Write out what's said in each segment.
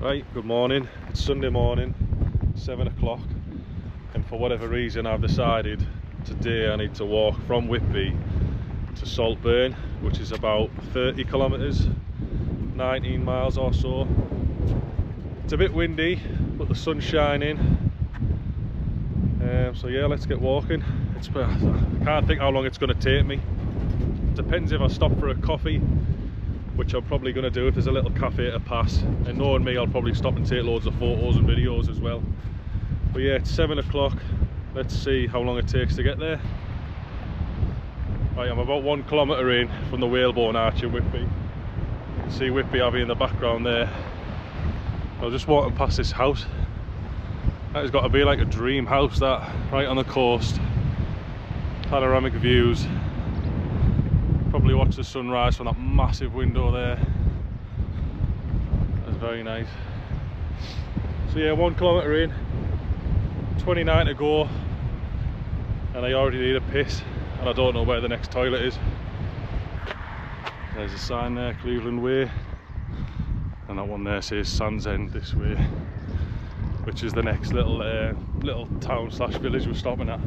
Right, good morning. It's Sunday morning, 7 o'clock, and for whatever reason I've decided today I need to walk from Whitby to Saltburn, which is about 30 kilometres, 19 miles or so. It's a bit windy, but the sun's shining. So yeah, let's get walking. I can't think how long it's going to take me. Depends if I stop for a coffee, which I'm probably going to do if there's a little cafe to pass, and knowing me, I'll probably stop and take loads of photos and videos as well. But yeah, it's 7 o'clock. Let's see how long it takes to get there. Right, I'm about 1 kilometre in from the Whalebone arch in Whitby. You can see Whitby Abbey in the background there. I was just walking past this house. That has got to be like a dream house, that, right on the coast. Panoramic views. Probably watch the sunrise from that massive window there. That's very nice. So yeah, 1 kilometre in, 29 to go, and I already need a piss, and I don't know where the next toilet is. There's a sign there, Cleveland Way, and that one there says Sandsend this way, which is the next little town slash village we're stopping at.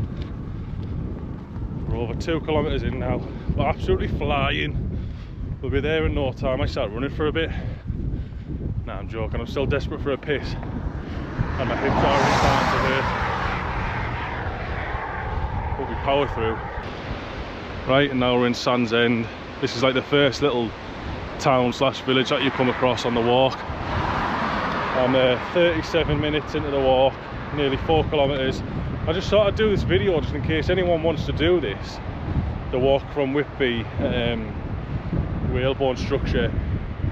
We're over 2 kilometres in now. We're absolutely flying. We'll be there in no time. I start running for a bit. Nah, I'm joking. I'm still desperate for a piss, and my hips are already starting to hurt. But we power through. Right, and now we're in Sandsend. This is like the first little town slash village that you come across on the walk. I'm 37 minutes into the walk, nearly 4 kilometres. I just thought I'd do this video just in case anyone wants to do this. The walk from Whitby, Whalebone structure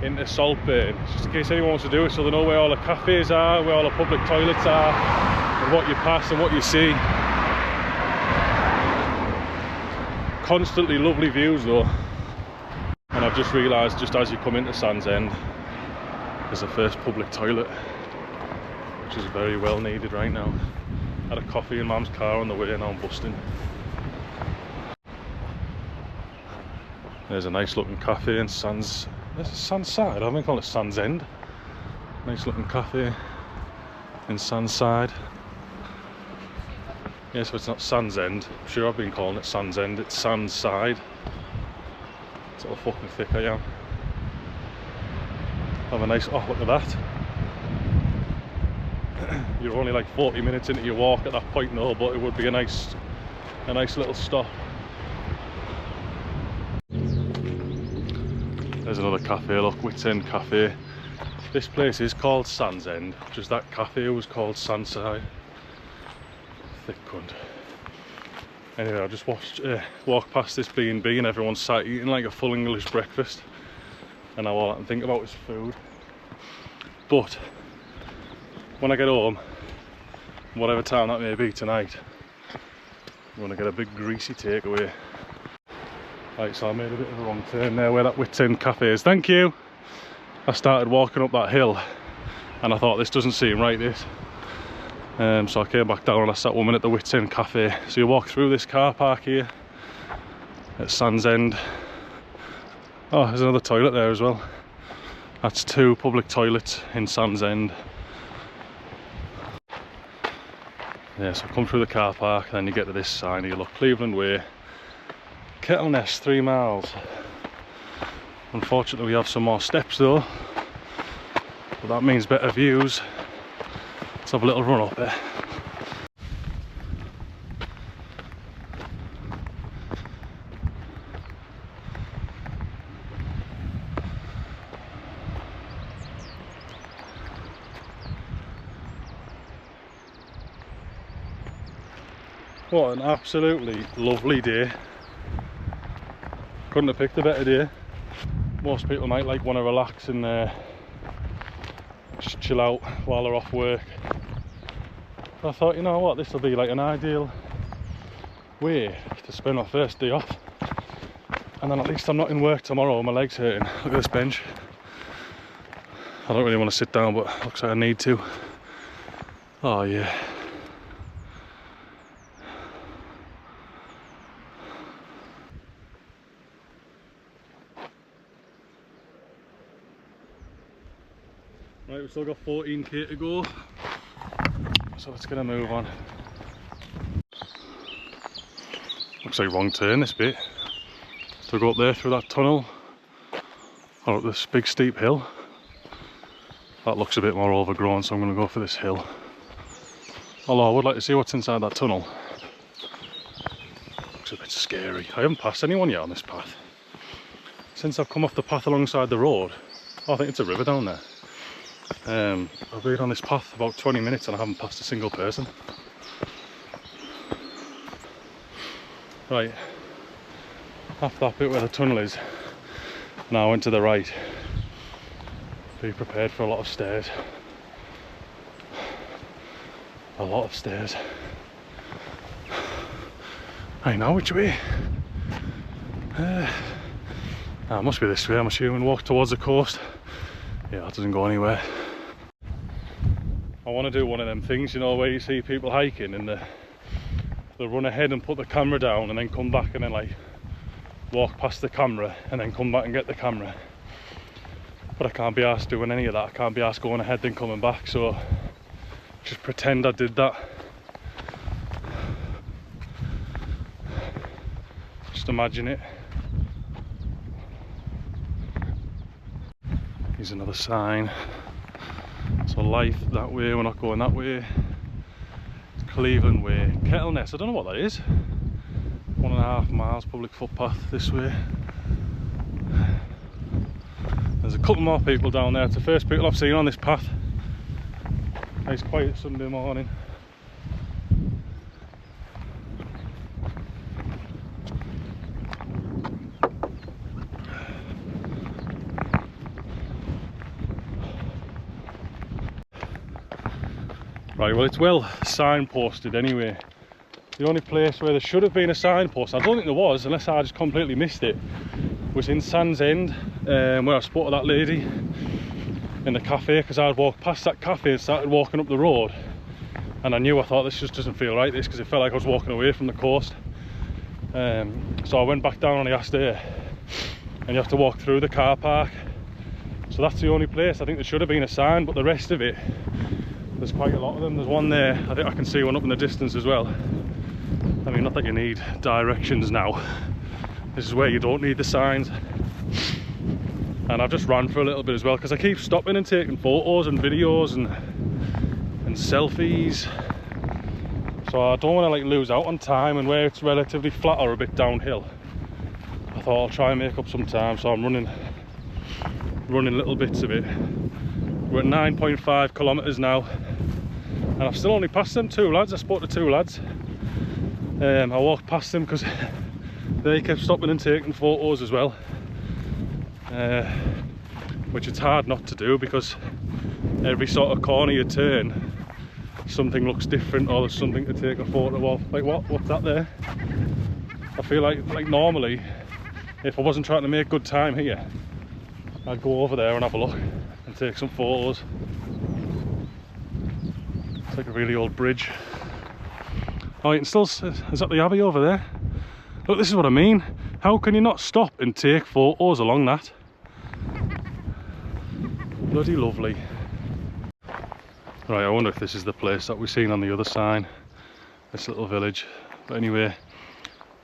into Saltburn, just in case anyone wants to do it, so they know where all the cafes are, where all the public toilets are, and what you pass and what you see. Constantly lovely views though. And I've just realised, just as you come into Sandsend, there's the first public toilet, which is very well needed right now. Had a coffee in Mum's car on the way, and now I'm busting. There's a nice looking cafe in Sandside. I've been calling it Sandsend. Nice looking cafe in Sandside. Yeah, so it's not Sandsend. I'm sure I've been calling it Sandsend. It's Sandside. That's how fucking thick I am. Have a nice, oh look at that. You're only like 40 minutes into your walk at that point though, but it would be a nice little stop. There's another cafe, look, Whitby Cafe. This place is called Sandsend, just that cafe was called Sandside. Thick cunt. Anyway, I just walked past this B&B and everyone's sat eating like a full English breakfast, and now all I can think about is food. But when I get home, whatever time that may be tonight, I'm gonna get a big greasy takeaway. Right, so I made a bit of a wrong turn there where that Whitby Cafe is. Thank you! I started walking up that hill and I thought, this doesn't seem right, this. So I came back down and I sat 1 minute at the Whitby Cafe. So you walk through this car park here at Sandsend. Oh, there's another toilet there as well. That's 2 public toilets in Sandsend. Yeah, so come through the car park, then you get to this sign here, look, Cleveland Way. Kettle Nest, 3 miles. Unfortunately we have some more steps though, but that means better views. Let's have a little run up there. What an absolutely lovely day. Couldn't have picked a better day. Most people might like want to relax and just chill out while they're off work. I thought, you know what, this will be like an ideal way to spend my first day off. And then at least I'm not in work tomorrow, my leg's hurting. Look at this bench. I don't really want to sit down, but looks like I need to. Oh yeah. Right, we've still got 14k to go, so let's get a move on. Looks like wrong turn this bit. So go up there through that tunnel, or up this big steep hill. That looks a bit more overgrown, so I'm going to go for this hill. Although I would like to see what's inside that tunnel. Looks a bit scary. I haven't passed anyone yet on this path. Since I've come off the path alongside the road, oh, I think it's a river down there. I've been on this path about 20 minutes and I haven't passed a single person. Right, after that bit where the tunnel is, now I went to the right. Be prepared for a lot of stairs. A lot of stairs. Right, now which way? It must be this way, I'm assuming. Walk towards the coast. Yeah, that doesn't go anywhere. I want to do one of them things, you know, where you see people hiking and they run ahead and put the camera down and then come back and then like walk past the camera and then come back and get the camera. But I can't be asked doing any of that. I can't be asked going ahead then coming back, so just pretend I did that. Just imagine it. Here's another sign. So life that way, we're not going that way. It's Cleveland Way. Kettleness, I don't know what that is. 1.5 miles public footpath this way. There's a couple more people down there. It's the first people I've seen on this path. Nice quiet Sunday morning. Right, well, it's well signposted anyway. The only place where there should have been a signpost, I don't think there was, unless I just completely missed it, was in Sandsend, where I spotted that lady in the cafe, because I'd walked past that cafe and started walking up the road, and I thought this just doesn't feel right, this, because it felt like I was walking away from the coast. So I went back down on the ass there, and you have to walk through the car park. So that's the only place I think there should have been a sign, but the rest of it, there's quite a lot of them. There's one there, I think I can see one up in the distance as well. I mean, not that you need directions now. This is where you don't need the signs. And I've just ran for a little bit as well, because I keep stopping and taking photos and videos and selfies. So I don't want to like lose out on time, and where it's relatively flat or a bit downhill, I thought I'll try and make up some time. So I'm running little bits of it. We're at 9.5 kilometres now, and I've still only passed them two lads. I spoke to two lads. I walked past them because they kept stopping and taking photos as well, which it's hard not to do, because every sort of corner you turn something looks different, or there's something to take a photo of. Like what's that there? I feel like normally if I wasn't trying to make good time here, I'd go over there and have a look and take some photos. It's like a really old bridge. Oh, you can still, is that the Abbey over there? Look, this is what I mean. How can you not stop and take photos along that? Bloody lovely. Right, I wonder if this is the place that we've seen on the other sign. This little village. But anyway,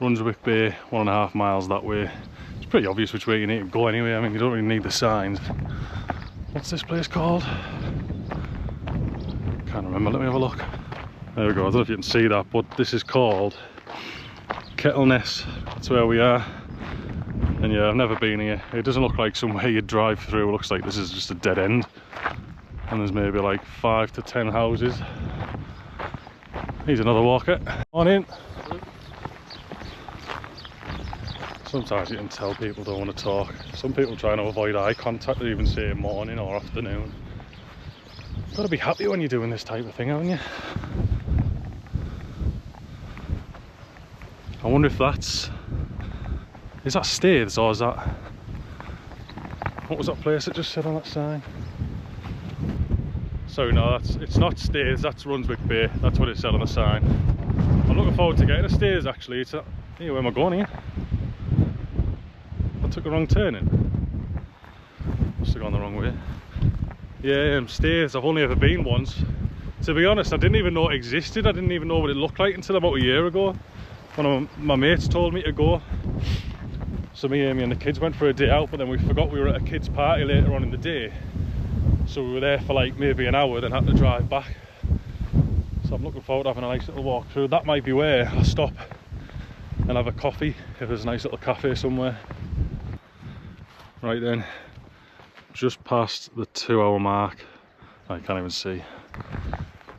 Runswick Bay, 1.5 miles that way. It's pretty obvious which way you need to go anyway. I mean, you don't really need the signs. What's this place called? Can't remember, let me have a look. There we go, I don't know if you can see that, but this is called Kettleness. That's where we are. And yeah, I've never been here. It doesn't look like somewhere you'd drive through. It looks like this is just a dead end. And there's maybe like 5 to 10 houses. Here's another walker. On in. Sometimes you can tell people don't want to talk. Some people trying to avoid eye contact, or even say morning or afternoon. You've got to be happy when you're doing this type of thing, haven't you? I wonder if that's... Is that Staithes, or is that... What was that place that just said on that sign? So no, it's not Staithes, that's Runswick Bay. That's what it said on the sign. I'm looking forward to getting to Staithes actually. It's here, where am I going here? I took a wrong turn in. Must have gone the wrong way. Yeah, Staithes. I've only ever been once. To be honest, I didn't even know it existed. I didn't even know what it looked like until about a year ago. One of my mates told me to go. So me, Amy and the kids went for a day out, but then we forgot we were at a kids' party later on in the day. So we were there for like maybe an hour, then had to drive back. So I'm looking forward to having a nice little walk through. That might be where I stop and have a coffee, if there's a nice little cafe somewhere. Right then, just past the 2 hour mark. I can't even see.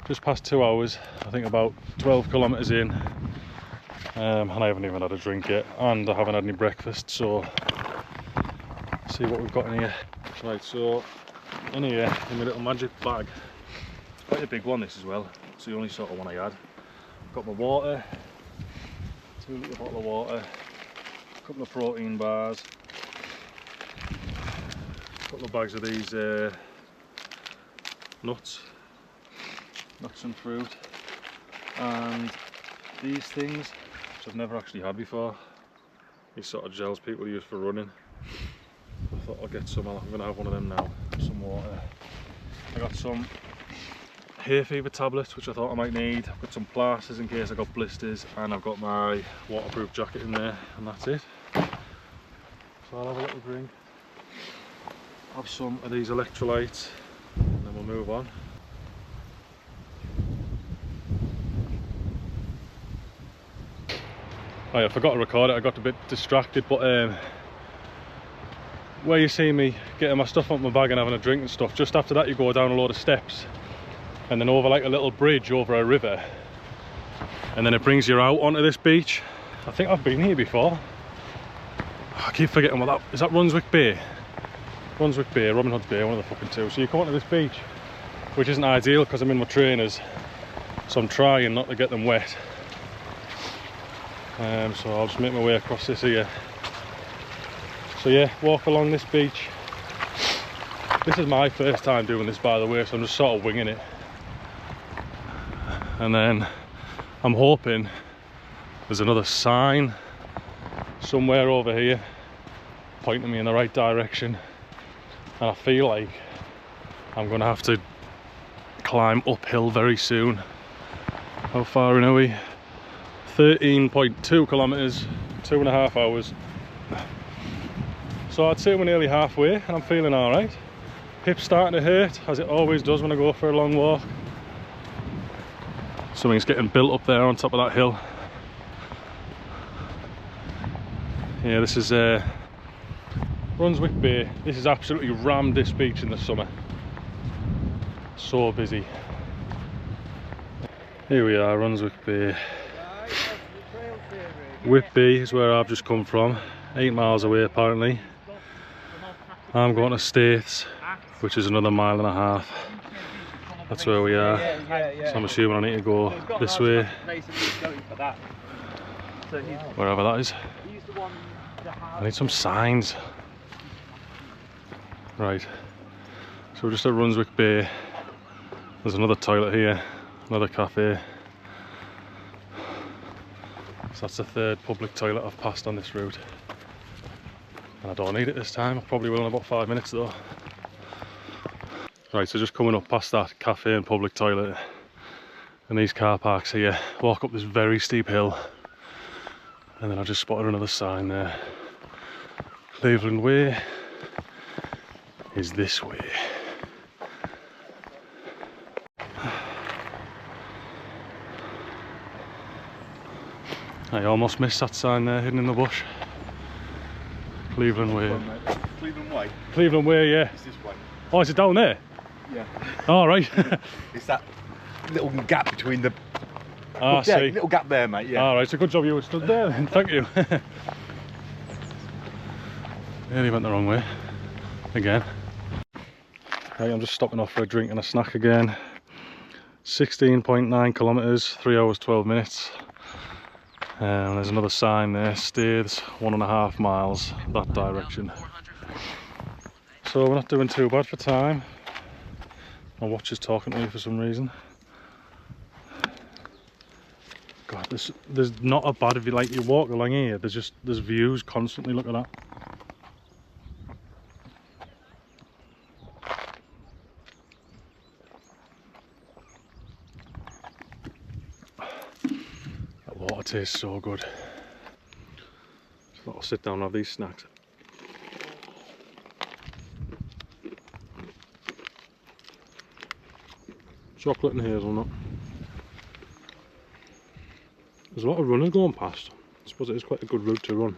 Just past 2 hours, I think about 12 kilometres in. And I haven't even had a drink yet, and I haven't had any breakfast, so see what we've got in here. Right, so in here, in my little magic bag, quite a big one this as well, it's the only sort of one I had. Got my water, 2 litre bottle of water, a couple of protein bars, a couple of bags of these nuts and fruit, and these things, which I've never actually had before. These sort of gels people use for running. I thought I'll get some. I'm going to have one of them now. Some water. I got some hay fever tablets, which I thought I might need. I've got some plasters in case I got blisters, and I've got my waterproof jacket in there, and that's it. So I'll have a little drink, have some of these electrolytes, and then we'll move on. Oh, I forgot to record it, I got a bit distracted, but where you see me getting my stuff out my bag and having a drink and stuff, just after that you go down a load of steps and then over like a little bridge over a river, and then it brings you out onto this beach. I think I've been here before. I keep forgetting what that is. That Runswick Bay? Runswick Bay, Robin Hood's Bay, one of the fucking two. So you come onto this beach, which isn't ideal because I'm in my trainers, so I'm trying not to get them wet. So I'll just make my way across this here. So yeah, walk along this beach. This is my first time doing this, by the way, so I'm just sort of winging it. And then I'm hoping there's another sign somewhere over here pointing me in the right direction. And I feel like I'm gonna have to climb uphill very soon. How far in are we? 13.2 kilometres, 2.5 hours. So I'd say we're nearly halfway and I'm feeling alright. Hip's starting to hurt, as it always does when I go for a long walk. Something's getting built up there on top of that hill. Yeah, this is Runswick Bay. This is absolutely rammed, this beach, in the summer. So busy. Here we are, Runswick Bay. Whitby is where I've just come from, 8 miles away apparently. I'm going to Staithes, which is another 1.5 miles. That's where we are. So I'm assuming I need to go this way, wherever that is. I need some signs. Right, so we're just at Runswick Bay. There's another toilet here, another cafe. So that's the third public toilet I've passed on this route. And I don't need it this time, I probably will in about 5 minutes though. Right, so just coming up past that cafe and public toilet and these car parks here, walk up this very steep hill, and then I just spotted another sign there. Cleveland Way is this way. I almost missed that sign there, hidden in the bush. Cleveland Way. Cleveland Way? Cleveland Way, yeah. It's this way. Oh, is it down there? Yeah. Oh, right. It's that little gap between the... Ah, yeah, see. little gap there, mate, yeah. All right, so good job you were stood there then, thank you. Nearly went the wrong way. Again. Right, I'm just stopping off for a drink and a snack again. 16.9 kilometres, 3 hours 12 minutes. There's another sign there, Staithes, 1.5 miles that direction. So we're not doing too bad for time. My watch is talking to me for some reason. God, there's not a bad view. Like, you walk along here, there's views constantly. Look at that. that tastes so good. So I'll sit down and have these snacks. Chocolate and hazelnut. There's a lot of runners going past. I suppose it is quite a good route to run.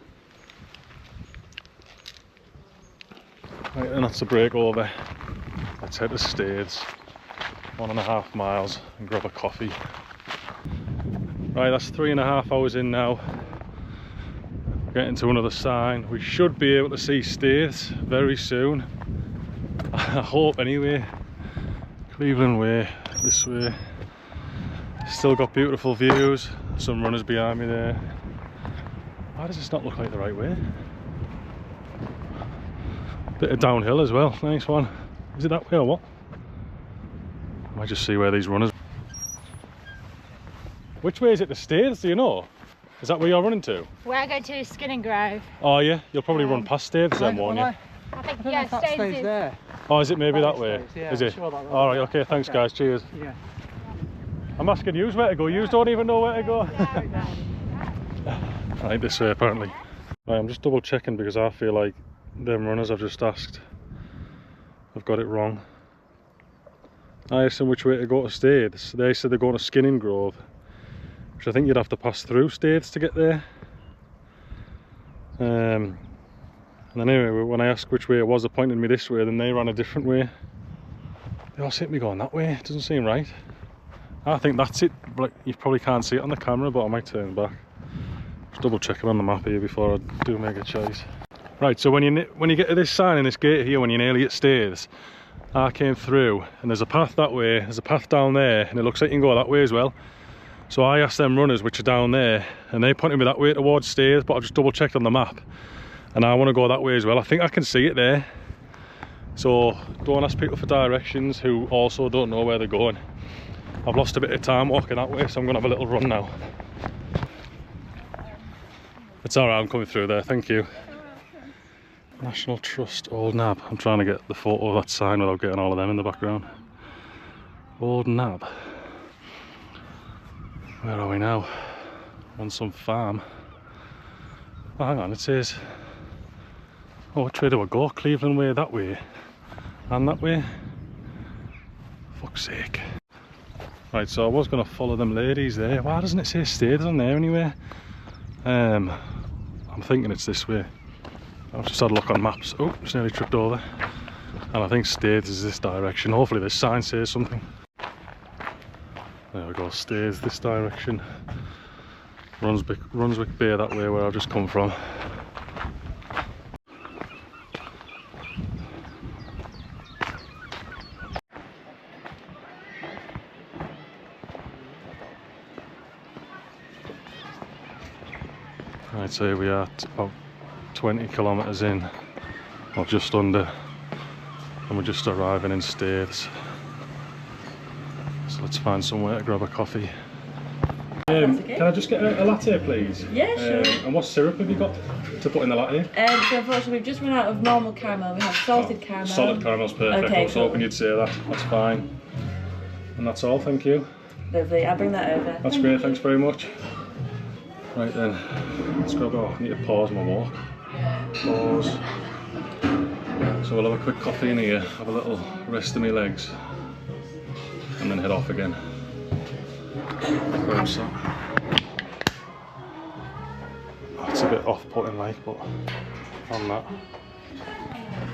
Right, and that's the break over. Let's head to Staithes, 1.5 miles, and grab a coffee. Right, that's 3.5 hours in now. Getting to another sign. We should be able to see Staithes very soon. I hope anyway. Cleveland Way, this way. Still got beautiful views. Some runners behind me there. Why does this not look like the right way? Bit of downhill as well, nice one. Is it that way or what? I might just see where these runners. Which way is it to Staithes, do you know? Is that where you're running to? We're going to Skinningrove. Oh yeah, you'll probably run past Staithes then, won't you? I think, yeah, Staithes is there. Oh, is it maybe that way? Yeah, is it? sure that Alright, okay, thanks guys, cheers. Yeah. I'm asking you where to go, you don't even know where to go. Right, this way apparently. Right, I'm just double checking because I feel like them runners I've just asked, I've got it wrong. I asked them which way to go to Staithes. They said they're going to Skinningrove, which I think you'd have to pass through Staithes to get there. And then anyway, when I asked which way it was, they pointed me this way, then they ran a different way. They all seem to be going that way, it doesn't seem right. I think that's it, but you probably can't see it on the camera, but I might turn back. Just double checking on the map here before I do make a choice. Right, so when you get to this sign in this gate here, when you're nearly at Staithes, I came through and there's a path that way, there's a path down there, and it looks like you can go that way as well. So I asked them runners which are down there, and they pointed me that way towards Staithes, but I've just double checked on the map, and I want to go that way as well. I think I can see it there. So don't ask people for directions who also don't know where they're going. I've lost a bit of time walking that way, so I'm going to have a little run now. It's alright, I'm coming through there, thank you. National Trust Old Nab. I'm trying to get the photo of that sign without getting all of them in the background. Old Nab. Where are we now? On some farm. Oh, hang on, it says... Oh, which way do I go? Cleveland Way that way. And that way. Fuck's sake. Right, so I was going to follow them ladies there. Why doesn't it say Staithes on there anyway? I'm thinking it's this way. I've just had a look on maps. Oh, just nearly tripped over. And I think Staithes is this direction. Hopefully this sign says something. There we go, Staithes this direction. Runswick Bay that way where I've just come from. Right, so here we are, about 20 kilometres in, or just under, and we're just arriving in Staithes. So let's find somewhere to grab a coffee. Okay. Can I just get a latte, please? Yeah, sure. And what syrup have you got to put in the latte? So unfortunately we've just run out of normal caramel. We have salted caramel. Solid caramel's perfect. Okay, I was hoping you'd say that. That's fine. And that's all, thank you. Lovely, I'll bring that over. That's great, thanks very much. Right then, let's go. I need to pause my walk. Pause. So we'll have a quick coffee in here, have a little rest of my legs, and then head off again. Grab some. It's a bit off-putting like, but on that.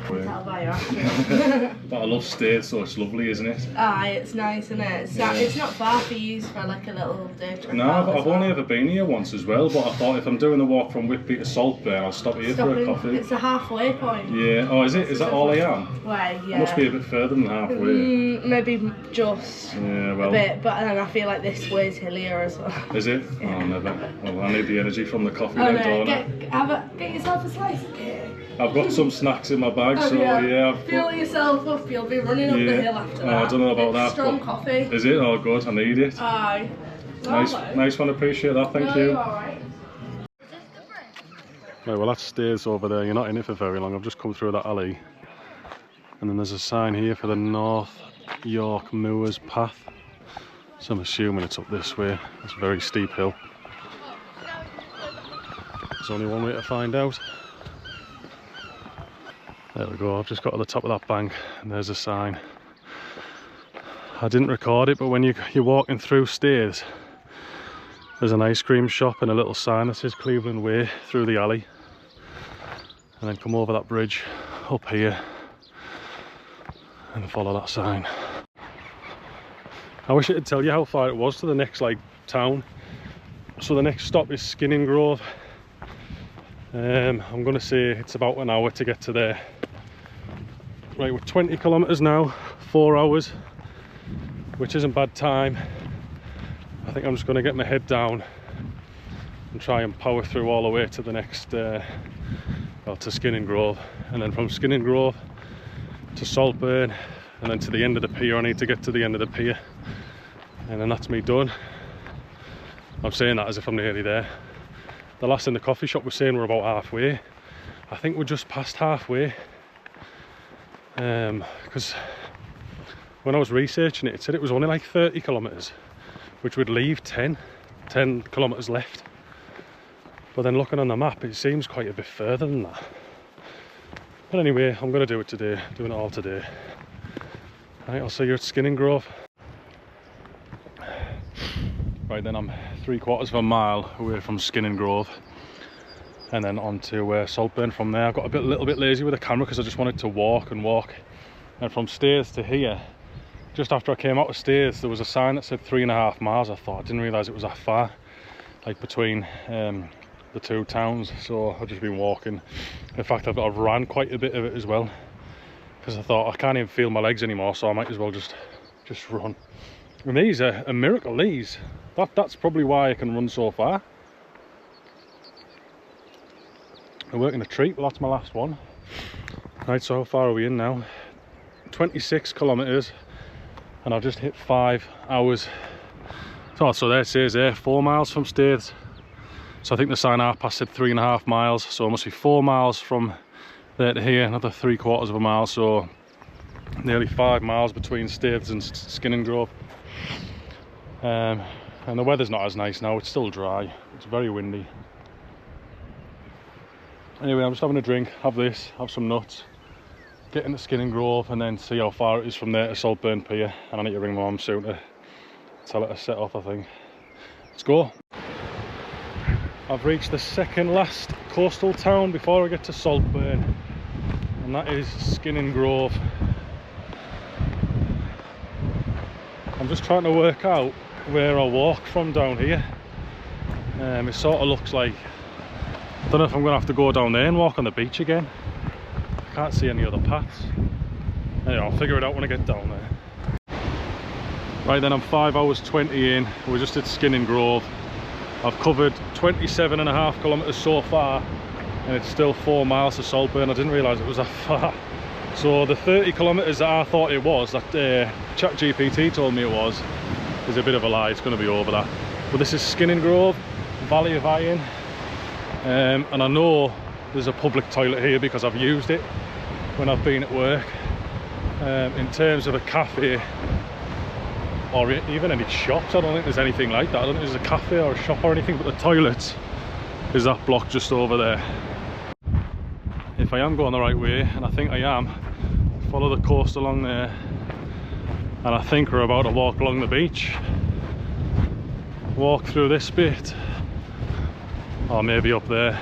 Tell by your accent. But I love Staithes, so it's lovely, isn't it? Aye, it's nice, isn't it? It's not far for you for like a little day trip. No, but I've only ever been here once as well, but I thought if I'm doing the walk from Whitby to Saltburn, I'll stop here for a coffee. It's a halfway point. Yeah, oh is it? Is that all I am? Way, yeah. It must be a bit further than halfway. Maybe just Yeah, well. a bit, but then I feel like this way's hillier as well. Is it? Yeah. Oh, never. Well, I need the energy from the coffee Oh then, no, don't I? get yourself a slice of cake. I've got some snacks in my bag, Oh, so yeah. I've Fuel yourself up, you'll be running up the hill after that. I don't know about It's that. strong but- coffee. Is it? Oh, good. I need it. Aye. Nice one. Appreciate that. Thank No, you. you're alright. Right, well, that Staithes over there. You're not in it for very long. I've just come through that alley, and then there's a sign here for the North York Moors Path. So I'm assuming it's up this way. It's a very steep hill. There's only one way to find out. There we go, I've just got to the top of that bank and there's a sign. I didn't record it, but when you're walking through Staithes, there's an ice cream shop and a little sign that says Cleveland Way through the alley. And then come over that bridge up here and follow that sign. I wish I could tell you how far it was to the next town. So the next stop is Skinningrove. I'm going to say it's about an hour to get to there. Right, we're 20 kilometres now, 4 hours, which isn't bad time. I think I'm just going to get my head down and try and power through all the way to the next, well, to Skinningrove, and then from Skinningrove to Saltburn, and then to the end of the pier. I need to get to the end of the pier, and then that's me done. I'm saying that as if I'm nearly there. The last in the coffee shop was saying we're about halfway. I think we're just past halfway. Because when I was researching it, it said it was only like 30 kilometres, which would leave 10 kilometres left. But then looking on the map, it seems quite a bit further than that. But anyway, I'm going to do it today, doing it all today. Right, I'll see you at Skinningrove. Right, then I'm 3/4 of a mile away from Skinningrove, and then on to Saltburn from there. I got a little bit lazy with the camera because I just wanted to walk and walk. And from Staithes to here, just after I came out of Staithes, there was a sign that said 3.5 miles. I didn't realise it was that far, like between the two towns. So I've just been walking. In fact, I've ran quite a bit of it as well, because I thought I can't even feel my legs anymore, so I might as well just run. And these are a miracle, these. That's probably why I can run so far. I'm working a treat, well that's my last one. Right, so how far are we in now? 26 kilometres, and I've just hit 5 hours. So there it says there, 4 miles from Staithes. So I think the sign I passed said 3.5 miles, so it must be 4 miles from there to here, another 3/4 of a mile, so nearly 5 miles between Staithes and Skinningrove. And the weather's not as nice now, it's still dry, it's very windy. Anyway, I'm just having a drink, have this, have some nuts, get into Skinningrove, and then see how far it is from there to Saltburn Pier. And I need to ring my mum soon to tell her to set off, I think. Let's go. I've reached the second last coastal town before I get to Saltburn, and that is Skinningrove. I'm just trying to work out where I walk from down here. It sort of looks like, I don't know if I'm going to have to go down there and walk on the beach again. I can't see any other paths. Anyway, I'll figure it out when I get down there. Right then, I'm 5 hours 20 in. We're just at Skinningrove. I've covered 27.5 kilometres so far, and it's still 4 miles to Saltburn. I didn't realise it was that far. So the 30 kilometres that I thought it was, that ChatGPT told me it was, is a bit of a lie. It's going to be over that. But this is Skinningrove, Valley of Iron, and I know there's a public toilet here because I've used it when I've been at work. In terms of a cafe or even any shops, I don't think there's anything like that. I don't think there's a cafe or a shop or anything, but the toilets is that block just over there. If I am going the right way, and I think I am, follow the coast along there, and I think we're about to walk along the beach, walk through this bit, or maybe up there.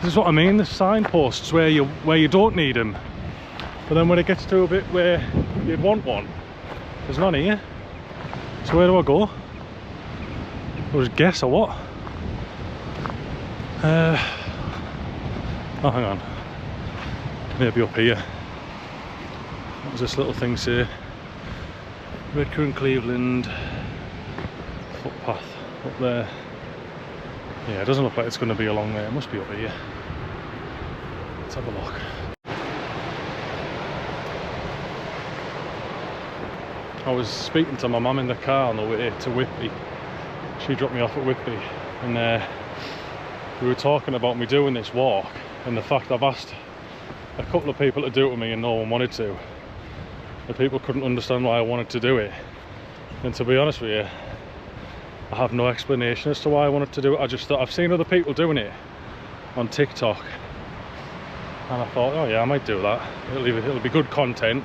This is what I mean, the signposts where you don't need them, but then when it gets to a bit where you'd want one, there's none here. So where do I go? Or just guess or what? Oh, hang on. Maybe up here. What does this little thing say? Redcar and Cleveland footpath up there. Yeah, it doesn't look like it's going to be along there. It must be up here. Let's have a look. I was speaking to my mum in the car on the way to Whitby. She dropped me off at Whitby, and we were talking about me doing this walk, and the fact I've asked a couple of people to do it with me and no one wanted to. The people couldn't understand why I wanted to do it, and to be honest with you, I have no explanation as to why I wanted to do it. I just thought, I've seen other people doing it on TikTok, and I thought, oh yeah, I might do that. It'll be good content,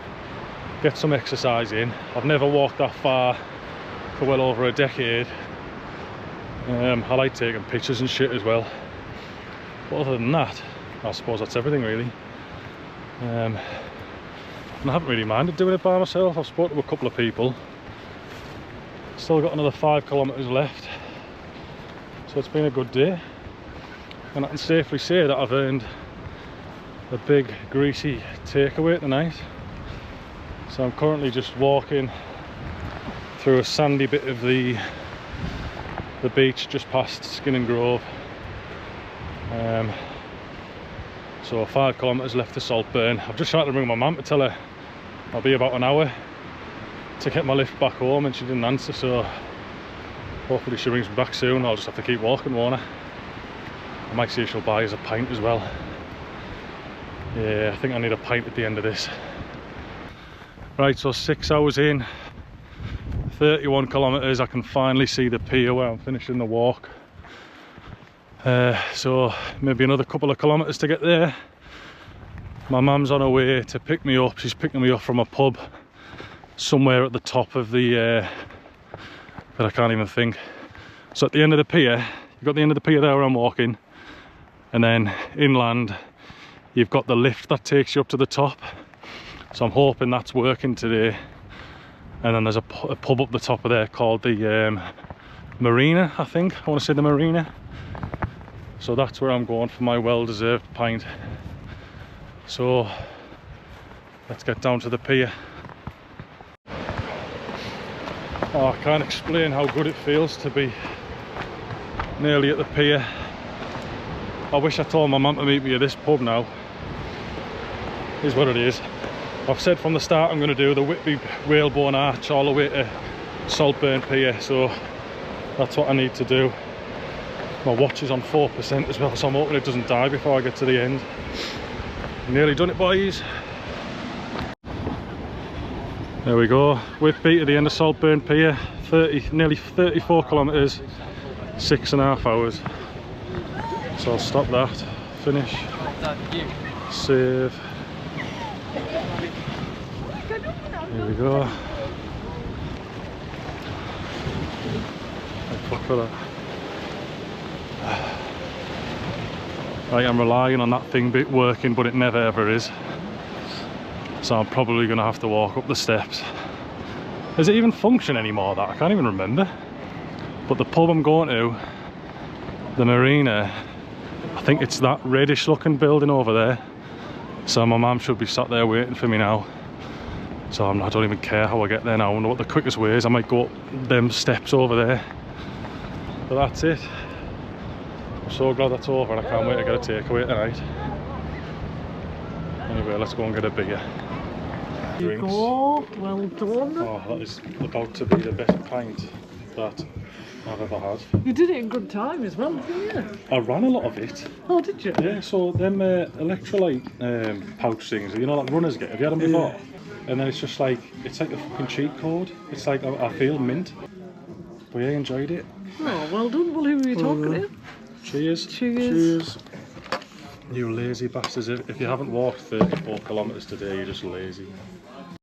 get some exercise in. I've never walked that far for well over a decade. I like taking pictures and shit as well, but other than that, I suppose that's everything really. And I haven't really minded doing it by myself. I've spoken to a couple of people. Still got another 5 kilometers left, so it's been a good day, and I can safely say that I've earned a big greasy takeaway tonight. So I'm currently just walking through a sandy bit of the beach just past Skinningrove. So 5 kilometers left to Saltburn. I've just tried to ring my mum to tell her I'll be about an hour to get my lift back home, and she didn't answer, so hopefully she rings me back soon. I'll just have to keep walking, won't I? I might see if she'll buy us a pint as well. Yeah, I think I need a pint at the end of this. Right, so 6 hours in, 31 kilometers. I can finally see the pier where I'm finishing the walk. So maybe another couple of kilometers to get there. My mum's on her way to pick me up. She's picking me up from a pub somewhere at the top of the but I can't even think. So at the end of the pier, you've got the end of the pier there where I'm walking, and then inland you've got the lift that takes you up to the top. So I'm hoping that's working today. And then there's a pub up the top of there called the Marina, I think. I want to say the Marina. So that's where I'm going for my well-deserved pint. So let's get down to the pier. Oh, I can't explain how good it feels to be nearly at the pier. I wish I told my mum to meet me at this pub now. Is what it is. I've said from the start I'm going to do the Whitby Whalebone arch all the way to Saltburn Pier, so that's what I need to do. My watch is on 4% as well, so I'm hoping it doesn't die before I get to the end. Nearly done it, boys. There we go, Whitby to the end of Saltburn Pier. Nearly 34 kilometres, 6.5 hours. So I'll stop that, finish, save. Here we go. Fuck for that. Right, I'm relying on that thing bit working, but it never ever is. So I'm probably going to have to walk up the steps. Does it even function anymore, that? I can't even remember. But the pub I'm going to, the Marina, I think it's that reddish looking building over there. So my mum should be sat there waiting for me now. So I don't even care how I get there now. I wonder what the quickest way is. I might go up them steps over there. But that's it. I'm so glad that's over, and I can't wait to get a takeaway tonight. Anyway, let's go and get a beer. Drinks. Go, well done. Oh, that is about to be the best pint that I've ever had. You did it in good time as well, didn't you? I ran a lot of it. Oh, did you? Yeah, so them electrolyte pouch things, you know, like runners get. Have you had them before? Yeah. And then it's just like, it's like a fucking cheat code. It's like, I feel mint. But yeah, I enjoyed it. Oh, well done. Well, who were you talking to? Cheers. Cheers. Cheers. You lazy bastards. If you haven't walked 34 kilometres today, you're just lazy.